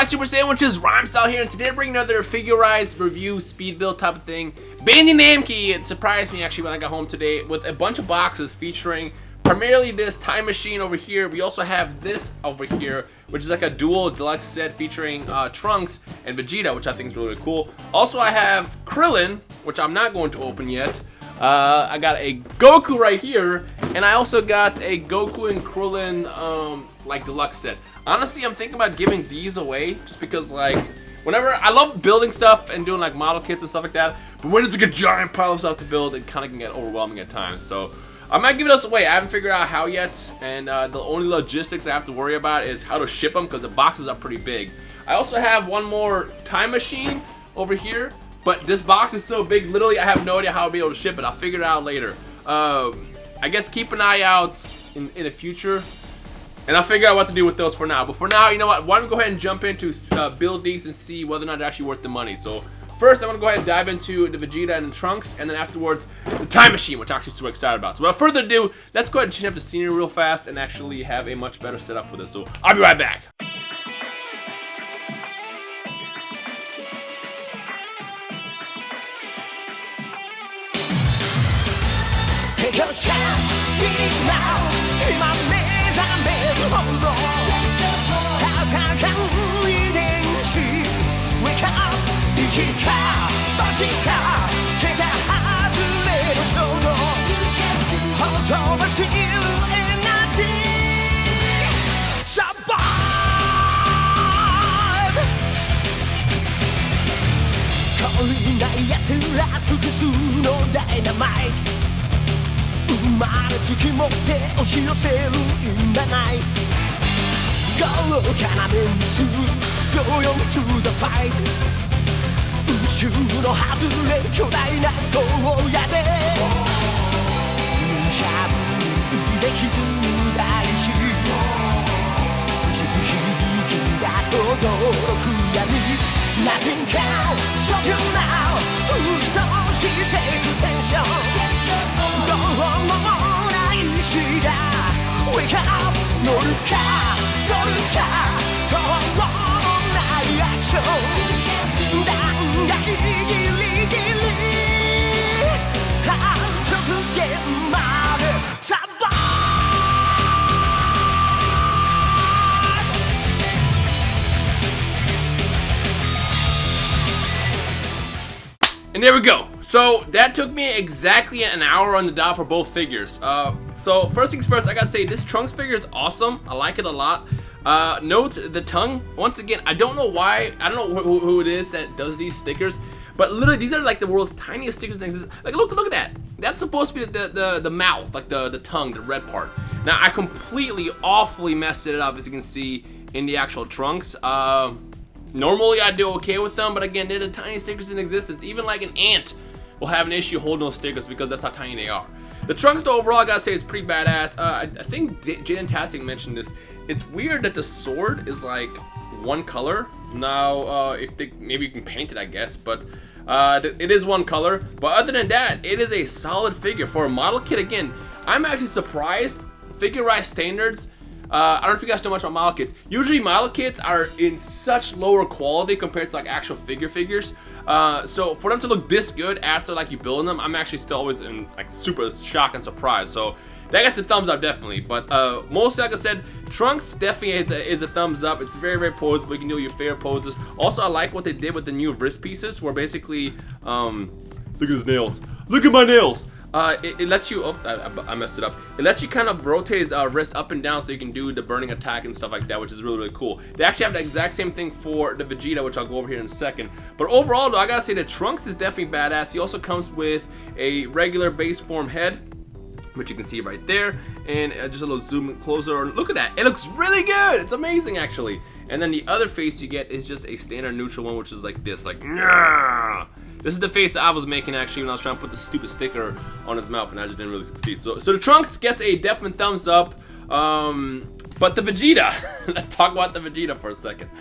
my Super Sandwiches? Rhymestyle here, and today I'm bringing another figurized review, speed build type of thing. Bandai Namco, it surprised me actually when I got home today with a bunch of boxes featuring primarily this Time Machine over here. We also have this over here, which is like a dual deluxe set featuring Trunks and Vegeta, which I think is really, really cool. Also, I have Krillin, which I'm not going to open yet. I got a Goku right here, and I also got a Goku and Krillin like deluxe set. Honestly, I'm thinking about giving these away just because, like, whenever I love building stuff and doing like model kits and stuff like that, but when it's like a giant pile of stuff to build, it kind of can get overwhelming at times. So I might give this away. I haven't figured out how yet, and the only logistics I have to worry about is how to ship them because the boxes are pretty big. I also have one more Time Machine over here, but this box is so big, literally I have no idea how I'll be able to ship it. I'll figure it out later. I guess keep an eye out in the future, and I'll figure out what to do with those for now. But for now, you know what? Why don't we go ahead and jump into build these and see whether or not they're actually worth the money. So first, I'm going to go ahead and dive into the Vegeta and the Trunks, and then afterwards, the Time Machine, which I'm actually super excited about. So without further ado, let's go ahead and change up the scenery real fast and actually have a much better setup for this. So I'll be right back. Take your chance, big now. My maze, I'm in hold How can we then see? Wake up, Vegeta, Vegeta. Take a hard little shoulder. Hold over, see you in nothing. Survive. Calling that yatsu ra tsukusu no dynamite. 生まれつきもって押し寄せるんだない豪華なメンツ Going to the fight 宇宙の外れ巨大な荒野で無茶ぶりで傷だりし響きが轟く闇 Nothing can stop you now 沸騰していくテンション どうもないしだ Wake up 乗るかそるかどうもないアクション弾がギリギリ極限までサバAnd there we go. So that took me exactly an hour on the dot for both figures. So first things first, I gotta say this Trunks figure is awesome. I like it a lot. Note the tongue. Once again, I don't know why. I don't know who it is that does these stickers, but literally these are like the world's tiniest stickers that exist. Like look at that. That's supposed to be the mouth, like the tongue, the red part. Now I completely awfully messed it up, as you can see in the actual Trunks. Normally I do okay with them, but again, they're the tiniest stickers in existence. Even like an ant will have an issue holding those stickers because that's how tiny they are. The Trunks, though, overall, I gotta say, is pretty badass. I think Jaden Tastic mentioned this. It's weird that the sword is like one color. Now, if they, maybe you can paint it, I guess, but it is one color. But other than that, it is a solid figure for a model kit. Again, I'm actually surprised. Figurized standards. I don't know if you guys know much about model kits. Usually model kits are in such lower quality compared to like actual figures. So for them to look this good after like you build them, I'm actually still always in like super shock and surprise. So that gets a thumbs up definitely. But mostly, like I said, Trunks definitely is a thumbs up. It's very, very posable. You can do your favorite poses. Also, I like what they did with the new wrist pieces, where basically, look at his nails. Look at my nails. It lets you, I messed it up. It lets you kind of rotate his wrist up and down so you can do the burning attack and stuff like that, which is really, really cool. They actually have the exact same thing for the Vegeta, which I'll go over here in a second. But overall, though, I gotta say that Trunks is definitely badass. He also comes with a regular base form head, which you can see right there, and just a little zoom in closer. Look at that. It looks really good. It's amazing, actually. And then the other face you get is just a standard neutral one, which is like this, like, nah. This is the face that I was making actually when I was trying to put the stupid sticker on his mouth, and I just didn't really succeed. So the Trunks gets a definite thumbs up. But the Vegeta, let's talk about the Vegeta for a second.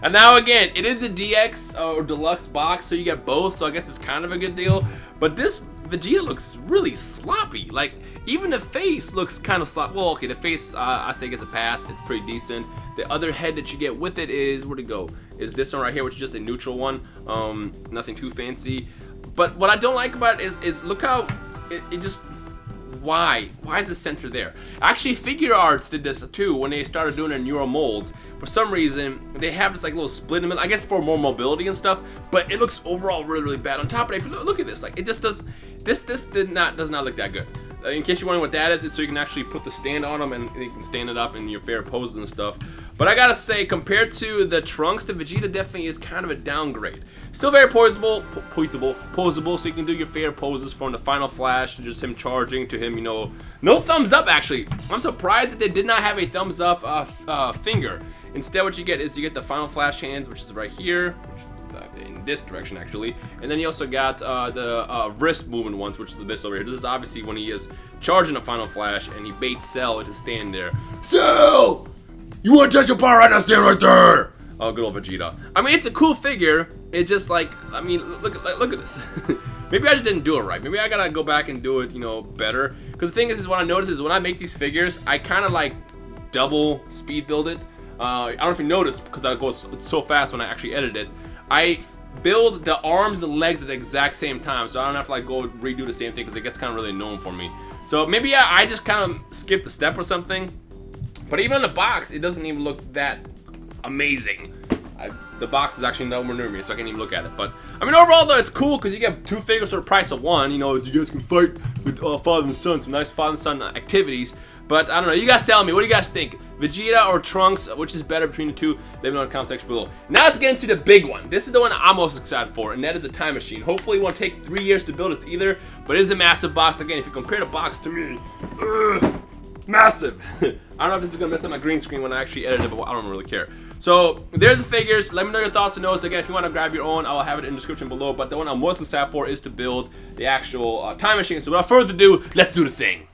And now again, it is a DX or deluxe box, so you get both, so I guess it's kind of a good deal. But this Vegeta looks really sloppy. Like, even the face looks kind of sloppy. Well, okay, the face, I say gets a pass. It's pretty decent. The other head that you get with it is, where'd it go? Is this one right here, which is just a neutral one. Nothing too fancy. But what I don't like about it is look how it just... Why is the center there? Actually, Figure Arts did this too when they started doing their newer molds. For some reason, they have this like little split in the middle, I guess for more mobility and stuff, but it looks overall really bad. On top of that, if you look at this, like it just does, this does not look that good. In case you're wondering what that is, it's so you can actually put the stand on them and you can stand it up in your fair poses and stuff. But I gotta say, compared to the Trunks, the Vegeta definitely is kind of a downgrade. Still very posable, so you can do your fair poses from the final flash to just him charging to him, you know. No thumbs up, actually. I'm surprised that they did not have a thumbs up finger. Instead, what you get is you get the final flash hands, which is right here, in this direction actually, and then you also got the wrist movement ones, which is this over here. This is obviously when he is charging a final flash and he baits Cell to stand there. Cell! You want to touch your power right now? Stand right there! Oh, good old Vegeta. I mean, it's a cool figure. It's just like, I mean, look at this. Maybe I just didn't do it right. Maybe I gotta go back and do it, you know, better. Because the thing is what I notice is when I make these figures, I kind of like double speed build it. I don't know if you noticed, because I go so fast when I actually edit it. I build the arms and legs at the exact same time, so I don't have to like go redo the same thing because it gets kind of really annoying for me. So maybe I just kind of skipped a step or something. But even in the box, it doesn't even look that amazing. The box is actually nowhere near me, so I can't even look at it. But I mean, overall though, it's cool because you get two figures for the price of one. You know, so you guys can fight with father and son, some nice father and son activities. But I don't know, you guys tell me, what do you guys think? Vegeta or Trunks, which is better between the two? Leave it in the comment section below. Now let's get into the big one. This is the one I'm most excited for, and that is a Time Machine. Hopefully it won't take 3 years to build this either, but it is a massive box. Again, if you compare the box to me, massive. I don't know if this is gonna mess up my green screen when I actually edit it, but I don't really care. So there's the figures. Let me know your thoughts on those. Again, if you want to grab your own, I'll have it in the description below. But the one I'm most excited for is to build the actual Time Machine. So without further ado, let's do the thing.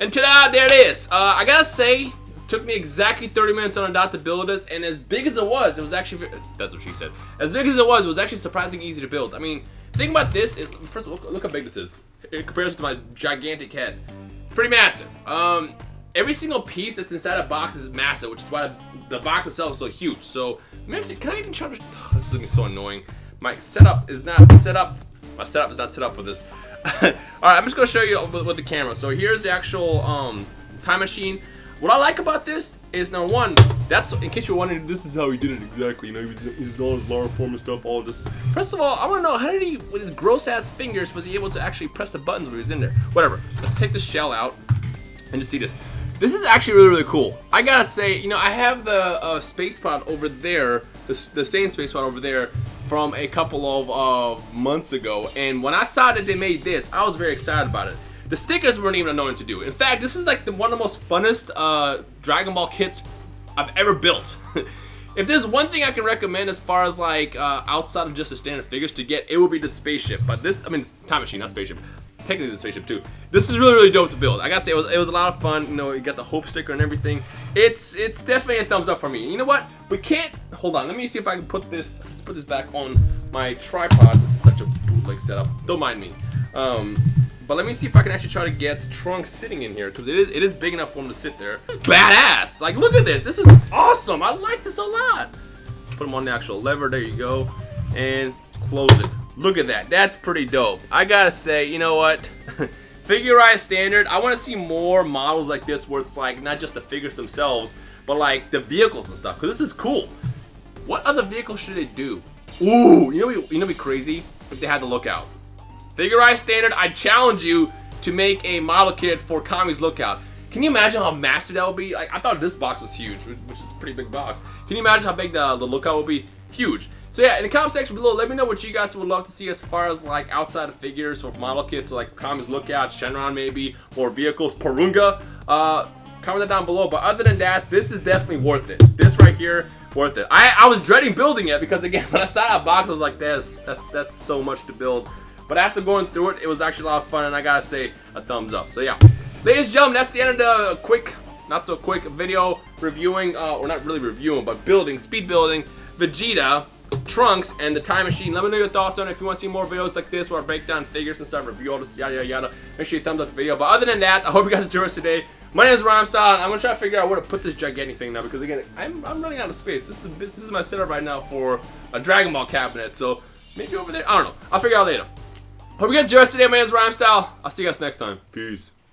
And ta-da, there it is. I gotta say, it took me exactly 30 minutes on a dot to build this, and as big as it was actually, that's what she said. As big as it was actually surprisingly easy to build. I mean, the thing about this is, first of all, look how big this is. In comparison to my gigantic head. It's pretty massive. Every single piece that's inside a box is massive, which is why the box itself is so huge. So, can I even try to, this is gonna be so annoying. My setup is not set up for this. Alright, I'm just gonna show you with the camera. So here's the actual Time Machine. What I like about this is, number one, that's, in case you're wondering, this is how he did it exactly. You know, he was all his lower form and stuff, all this. First of all, I wanna know, how did he, with his gross ass fingers, was he able to actually press the buttons when he was in there? Whatever. Let's take this shell out and just see this. This is actually really cool. I gotta say, you know, I have the space pod over there, the Saiyan space pod over there, from a couple of months ago, and when I saw that they made this, I was very excited about it. The stickers weren't even annoying to do. In fact, this is like one of the most funnest Dragon Ball kits I've ever built. If there's one thing I can recommend as far as like outside of just the standard figures to get, it would be the spaceship. But this, I mean, Time Machine, not spaceship. Technically, the spaceship too. This is really dope to build. I gotta say, it was a lot of fun. You know, you got the hope sticker and everything. It's definitely a thumbs up for me. You know what? We can't. Hold on. Let me see if I can put this. Let's put this back on my tripod. This is such a bootleg setup. Don't mind me. But let me see if I can actually try to get Trunks sitting in here, because it is big enough for him to sit there. It's badass. Like, look at this. This is awesome. I like this a lot. Put him on the actual lever. There you go. And close it. Look at that. That's pretty dope. I gotta say, you know what? Figurized standard. I want to see more models like this where it's like not just the figures themselves, but like the vehicles and stuff. Because this is cool. What other vehicles should they do? Ooh, you know what'd be crazy? If they had the Lookout. Figurized standard. I challenge you to make a model kit for Kami's Lookout. Can you imagine how massive that would be? Like, I thought this box was huge, which is a pretty big box. Can you imagine how big the Lookout would be? Huge. So yeah, in the comment section below, let me know what you guys would love to see as far as like outside of figures or model kits, or like Kami's Lookout, Shenron maybe, or vehicles, Porunga. Comment that down below. But other than that, this is definitely worth it. This right here, worth it. I was dreading building it because again, when I saw that box, I was like, that's so much to build. But after going through it, it was actually a lot of fun, and I gotta say, a thumbs up. So yeah, ladies and gentlemen, that's the end of the quick, not so quick video reviewing, or not really reviewing, but building, speed building, Vegeta, Trunks, and the Time Machine. Let me know your thoughts on it. If you want to see more videos like this where I break down figures and stuff, review all this, yada yada yada, make sure you thumbs up the video. But other than that, I hope you guys enjoyed us today. My name is Rhymestyle, and I'm gonna try to figure out where to put this gigantic thing now, because again, I'm running out of space. This is my setup right now for a Dragon Ball cabinet. So maybe over there, I don't know. I'll figure it out later. Hope you guys enjoyed us today. My name is Rhymestyle. I'll see you guys next time. Peace.